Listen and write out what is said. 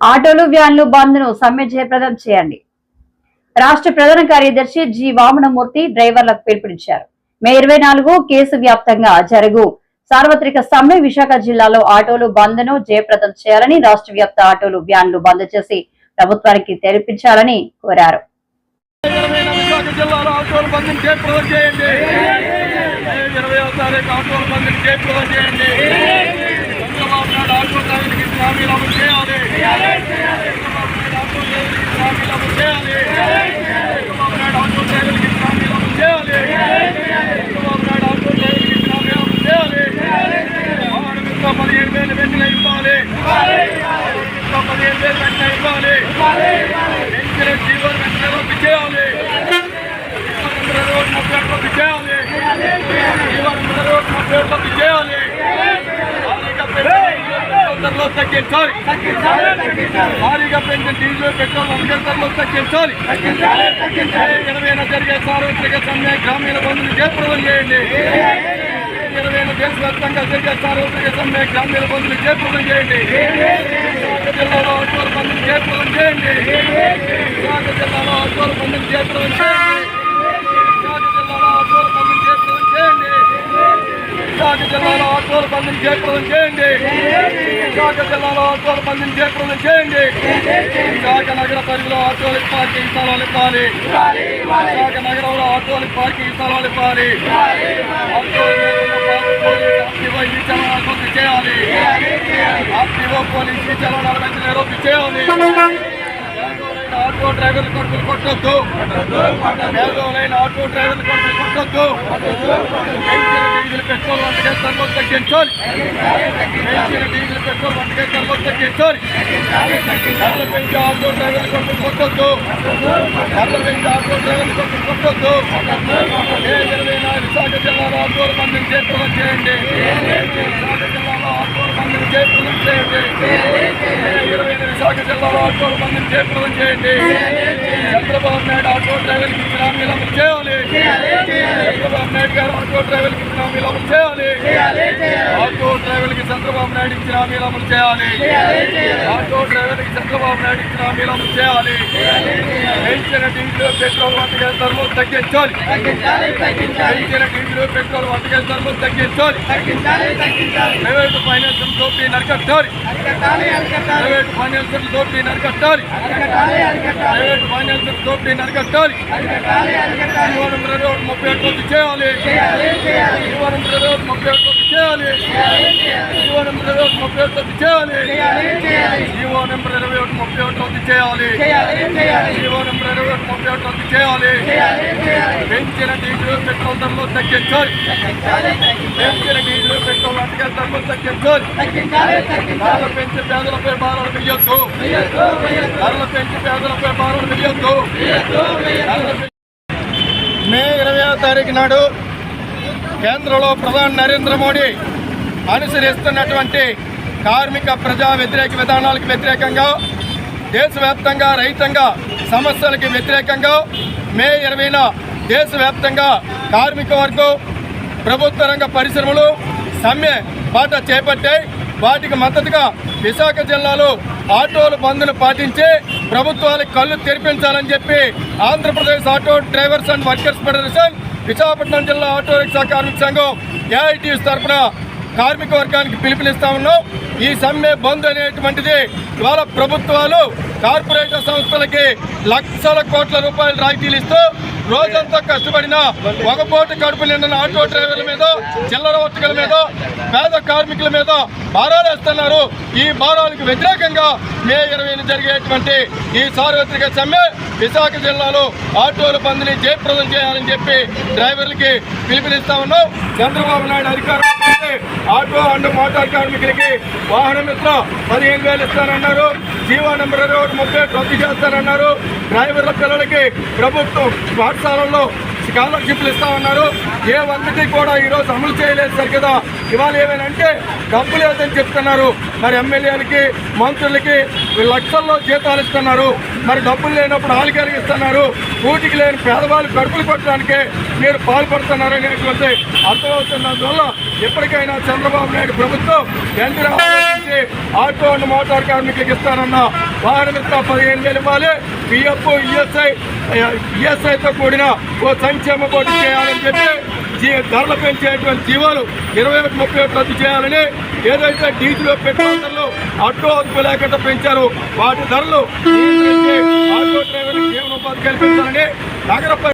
ఆటోలు వ్యాన్లు బంద్ ను సమ్మె జయప్రదం చేయండి. రాష్ట్ర ప్రధాన కార్యదర్శి జి వామనమూర్తి డ్రైవర్లకు పిలుపునిచ్చారు. మే 24 కేసు వ్యాప్తంగా జరుగు సార్వత్రిక సమ్మె విశాఖ జిల్లాలో ఆటోలు బంద్ ను జయప్రదం చేయాలని, రాష్ట్ర వ్యాప్త ఆటోలు వ్యాన్లు బంద్ చేసి ప్రభుత్వానికి తెలిపించాలని కోరారు. భారీగా పెంచిన డీజిల్ పెట్రోల్ ధరలు తగ్గించాలి. 20 జరిగే సార్వత్రిక సమ్మె గ్రామీణ బంధువులు జయప్రదం చేయండి. 20 దేశవ్యాప్తంగా జరిగే సార్వత్రిక సమ్మె గ్రామీణ బంధువులు జయప్రదం చేయండి. విశాఖ జిల్లాలో ఆటోల బంధువులు జయప్రదం చేయండి. విశాఖ జిల్లాలో ఆటోల బంధువులు జయప్రదం చేయండి. విశాఖ జిల్లాలో ఆటోల బంధువులు జయప్రదం చేయండి. విశాఖ జిల్లాలో ఆటోల బంధువులు జయప్రదం చేయండి. విశాఖ నగర పరిధిలో ఆటోలకు పార్కింగ్ స్థలాలు ఇవ్వాలి. విశాఖ నగరంలో ఆటోలకు పార్కింగ్ స్థలాలు ఇవ్వాలి. రద్దు చేయాలి. ఆర్టీఓ పోలీసు చలనాల వెంటనే రద్దు చేయాలి. ఆటో డ్రైవర్ల కొడుకులు కొట్టొద్దు. పేదలైన ఆటో డ్రైవర్ల కొడుకులు కొట్టొద్దు. డీజిల్ పెట్రోల్ వంటకే ధరలు తగ్గించాలి. డీజిల్ పెట్రోల్ వంటకే ధరలు తగ్గించాలి. ధరలు పెంచి ఆటో డ్రైవర్ల కొడుకులు కొట్టొద్దు. ధరలు పెంచి ఆటో డ్రైవర్ల కొడుకులు కొట్టొద్దు. విశాఖ జిల్లాలో ఆటోల బంధుని జయప్రదం చేయండి. విశాఖ జిల్లాలో ఆటోల బంధుని జయప్రదం చేయండి. విశాఖ జిల్లాలో ఆటోల బంధుని జయప్రదం చేయండి. చంద్రబాబు నాయుడు ఆటో డ్రైవర్కి ఇనామీలు అమలు చేయాలి. చంద్రబాబు నాయుడు గారు ఆటో డ్రైవర్కి ఇనామీలు అమలు చేయాలి. ఆటో డ్రైవర్కి చంద్రబాబు నాయుడు ఇచ్చిన హామీలు అమలు చేయాలి. ఆటో డ్రైవర్కి చంద్రబాబు నాయుడు ఇచ్చిన హామీలు అమలు చేయాలి. పెంచిన డీజిల్ పెట్రోల్ వంటకే ధరలు తగ్గించాలి. పెంచిన డీజిల్ పెట్రోల్ వంటకే ధరలు తగ్గించాలి. ప్రైవేటు ఫైనాన్షియల్ దోపిడీని అరికట్టాలి. ప్రైవేటు ఫైనాన్షియల్ దోపిడీని అరికట్టాలి. ప్రైవేట్ ఫైనాన్షియల్ దోపిడీని అరికట్టాలి. జీవనం 31 రద్దు చేయాలి. జీవనం 31 రద్దు చేయాలి. జీవనం 31 రద్దు చేయాలి. జీవనం 31 రద్దు చేయాలి. జీవనం 31 రద్దు చేయాలి. పెంచిన డీజిల్ పెట్రోల్ ధరలు తగ్గించాలి. పెంచిన డీజిల్ పెట్రోల్ వంటకే ధరలు తగ్గించాలి. ధరలు పెంచి పేదలపై భారాలు వేయొద్దు. ధరలు పెంచి పేదలపై భారాలు వేయొద్దు. మే 20వ తారీఖు నాడు కేంద్రంలో ప్రధాని నరేంద్ర మోడీ అనుసరిస్తున్నటువంటి కార్మిక ప్రజా వ్యతిరేక విధానాలకు వ్యతిరేకంగా, దేశవ్యాప్తంగా రైతాంగ సమస్యలకు వ్యతిరేకంగా మే 20న దేశవ్యాప్తంగా కార్మిక వర్గం, ప్రభుత్వ రంగ పరిశ్రమలు సమ్మె బాట చేపట్టాయి. వాటికి మద్దతుగా విశాఖ జిల్లాలో ఆటోల బంద్ను పాటించి ప్రభుత్వాలకు కళ్ళు తెరిపించాలని చెప్పి Andhra Pradesh auto drivers and workers federation, Visakhapatnam జిల్లా ఆటో రిక్షా కార్మిక సంఘం ఏఐటీయూస్ తరఫున కార్మిక వర్గానికి పిలుపునిస్తా ఉన్నాం. ఈ సమ్మె బంద్ అనేటువంటిది ఇవాళ ప్రభుత్వాలు కార్పొరేట్ సంస్థలకి లక్షల కోట్ల రూపాయల రాయితీలు ఇస్తూ రోజంతా కష్టపడిన ఒకపోటు కడుపు నిండిన ఆటో డ్రైవర్ల మీద, చిల్లర వర్తకుల మీద, పేద కార్మికుల మీద భారాలు వేస్తున్నారు. ఈ భారాలకు వ్యతిరేకంగా మే 20న జరిగేటువంటి ఈ సార్వత్రిక సమ్మె విశాఖ జిల్లాలో ఆటోల బంద్ని జయప్రదం చేయాలని చెప్పి డ్రైవర్లకి పిలుపునిస్తా ఉన్నాం. చంద్రబాబు నాయుడు అధికారం ఆటో అండ్ మోటార్ కార్మికులకి వాహన మిత్ర 15,000 ఇస్తారన్నారు. జీవో నెంబర్ 31 రద్దు చేస్తారన్నారు. డ్రైవర్ల పిల్లలకి ప్రభుత్వం పాఠశాలల్లో స్కాలర్షిప్లు ఇస్తామన్నారు. ఏ ఒక్కటి కూడా ఈరోజు అమలు చేయలేదు సార్ కదా. ఇవాళ ఏమేనంటే డబ్బు లేదని చెప్తున్నారు. మరి ఎమ్మెల్యేలకి మంత్రులకి లక్షల్లో జీతాలు ఇస్తున్నారు. మరి డబ్బులు లేనప్పుడు ఆలికేలకు ఇస్తున్నారు. కూటికి లేని పేదవాళ్ళు కడుపులు కొట్టడానికే మీరు పాల్పడుతున్నారు అనేటువంటి అర్థమవుతున్నందువల్ల ఎప్పటికైనా చంద్రబాబు నాయుడు ప్రభుత్వం వెంటనే ఆలోచించి ఆటో అండ్ మోటార్ కార్మికులకు ఇస్తారన్న వాహన మిత్ర 15,000 ఇవ్వాలి. పిఎఫ్ ఈఎస్ఐతో కూడిన ఓ సంక్షేమ బోర్డు చేయాలని చెప్పి ధరలు పెంచేటువంటి జీవోలు 21-31 రద్దు చేయాలని, ఏదైతే డీజిల్ పెట్రోల్ ధరలు అడ్డు అదుపు లేకుండా పెంచారు వాటి ధరలు ఆటో డ్రైవర్లకు జీవనోపాధి కల్పించాలని నగర